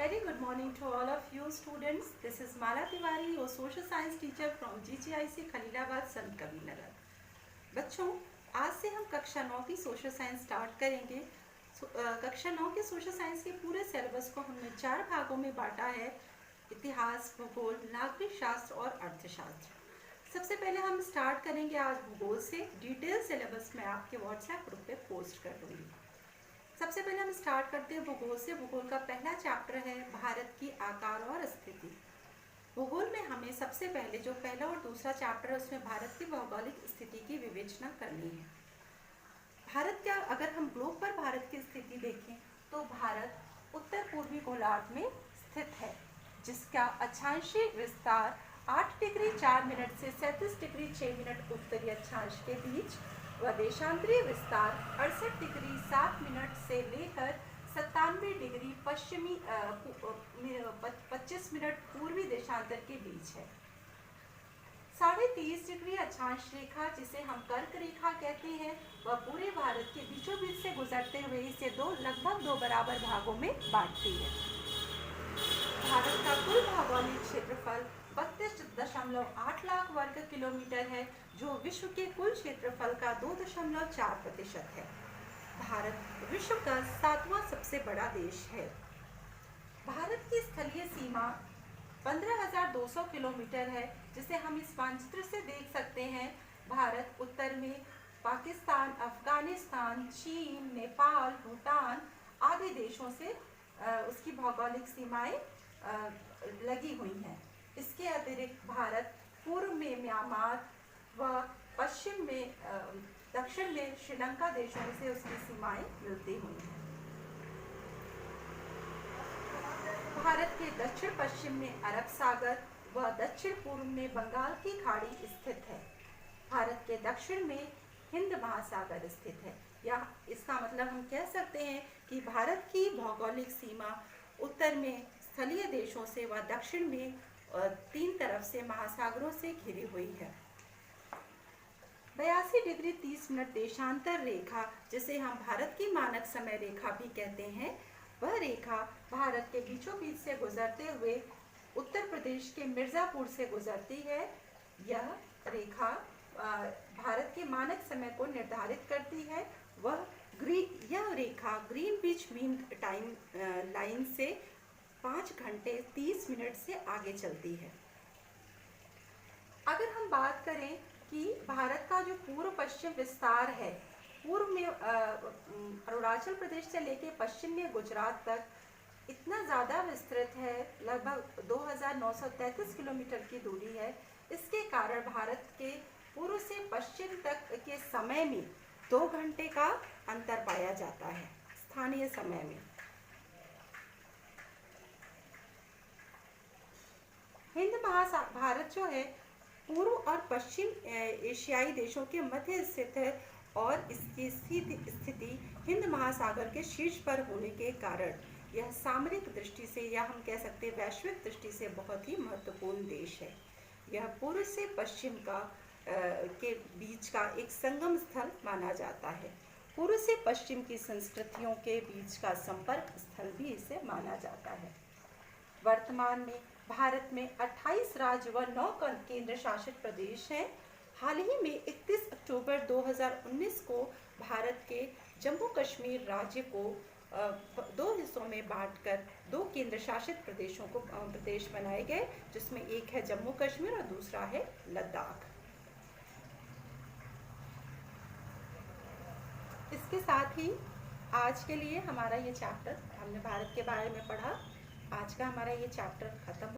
very good morning to all of you students. This is Mala Tiwari, your social science teacher from GGIC Khalilabad संत कबीर नगर। बच्चों, आज से हम कक्षा 9 की सोशल साइंस स्टार्ट करेंगे। कक्षा 9 के सोशल साइंस के पूरे सिलेबस को हमने 4 भागों में बांटा है: इतिहास, भूगोल, नागरिक शास्त्र और अर्थशास्त्र। सबसे पहले हम स्टार्ट करेंगे आज भूगोल से। डिटेल सिलेबस मैं आपके व्हाट्सएप ग्रुप पे पोस्ट कर दूंगी। सबसे पहले हम स्टार्ट करते हैं भूगोल से। भूगोल का पहला चैप्टर है भारत की आकार और स्थिति। भूगोल में हमें सबसे पहले जो पहला और दूसरा चैप्टर है उसमें भारत की भौगोलिक स्थिति की विवेचना करनी है। भारत का अगर हम ग्लोब पर भारत की स्थिति देखें तो भारत उत्तर पूर्वी गोलार्ध में स्थित है, जिसका अक्षांशीय विस्तार 8 डिग्री 4 मिनट से 37 डिग्री 6 मिनट उत्तरी अक्षांश के बीच व देशांतरीय विस्तार 68 डिग्री 7 मिनट से लेकर 97 डिग्री 25 मिनट पूर्वी देशांतर के बीच है। 30.5 डिग्री अक्षांश रेखा, जिसे हम कर्क रेखा कहते हैं, वह पूरे भारत के बीचों बीच से गुजरते हुए इसे लगभग दो बराबर भागों में बांटती है। भारत का कुल भौगोलिक क्षेत्रफल 32.8 लाख वर्ग किलोमीटर है, जो विश्व के कुल क्षेत्रफल का 2.4% है। भारत विश्व का 7वां सबसे बड़ा देश है। भारत की स्थलीय सीमा 15,200 किलोमीटर है, जिसे हम इस मानचित्र से देख सकते हैं। भारत उत्तर में पाकिस्तान, अफगानिस्तान, चीन, नेपाल, भूटान आदि देशों से उसकी भौगोलिक सीमाएं लगी हुई हैं। इसके अतिरिक्त भारत पूर्व में म्यांमार व पश्चिम में दक्षिण में श्रीलंका देशों से उसकी सीमाएं मिलती हुई हैं। भारत के दक्षिण पश्चिम में अरब सागर व दक्षिण पूर्व में बंगाल की खाड़ी स्थित है। भारत के दक्षिण में हिंद महासागर स्थित है। या इसका मतलब हम कह सकते हैं कि भारत की भौगोलिक सीमा उत्तर में स्थलीय देशों से व दक्षिण में 3 तरफ से महासागरों से घिरी हुई है। 82 डिग्री 30 मिनट देशांतर रेखा, जिसे हम भारत की मानक समय रेखा भी कहते हैं, वह रेखा भारत के बीचों बीच से गुजरते हुए उत्तर प्रदेश के मिर्जापुर से गुजरती है। यह रेखा भारत के मानक समय को निर्धारित करती है। यह रेखा ग्रीनविच मीन टाइम लाइन से 5 घंटे 30 मिनट से आगे चलती है। अगर हम बात करें कि भारत का जो पूर्व पश्चिम विस्तार है, पूर्व में अरुणाचल प्रदेश से लेकर पश्चिम में गुजरात तक इतना ज़्यादा विस्तृत है, लगभग 2,933 किलोमीटर की दूरी है। इसके कारण भारत के पूर्व से पश्चिम तक के समय में 2 घंटे का अंतर पाया जाता है स्थानीय समय में। भारत जो है पूर्व और पश्चिम एशियाई देशों के मध्य स्थित है और इसकी स्थिति हिंद महासागर के शीर्ष पर होने के कारण यह सामरिक दृष्टि से, या हम कह सकते हैं वैश्विक दृष्टि से, बहुत ही महत्वपूर्ण देश है। यह पूर्व से पश्चिम के बीच का एक संगम स्थल माना जाता है। पूर्व से पश्चिम की संस्कृतियों के बीच का संपर्क स्थल भी इसे माना जाता है। वर्तमान में भारत में 28 राज्य व 9 केंद्र शासित प्रदेश हैं। हाल ही में 31 अक्टूबर 2019 को भारत के जम्मू कश्मीर राज्य को 2 हिस्सों में बांटकर 2 केंद्र शासित प्रदेश बनाए गए, जिसमें एक है जम्मू कश्मीर और दूसरा है लद्दाख। इसके साथ ही आज के लिए हमारा ये चैप्टर, हमने भारत के बारे में पढ़ा, आज का हमारा ये चैप्टर खत्म।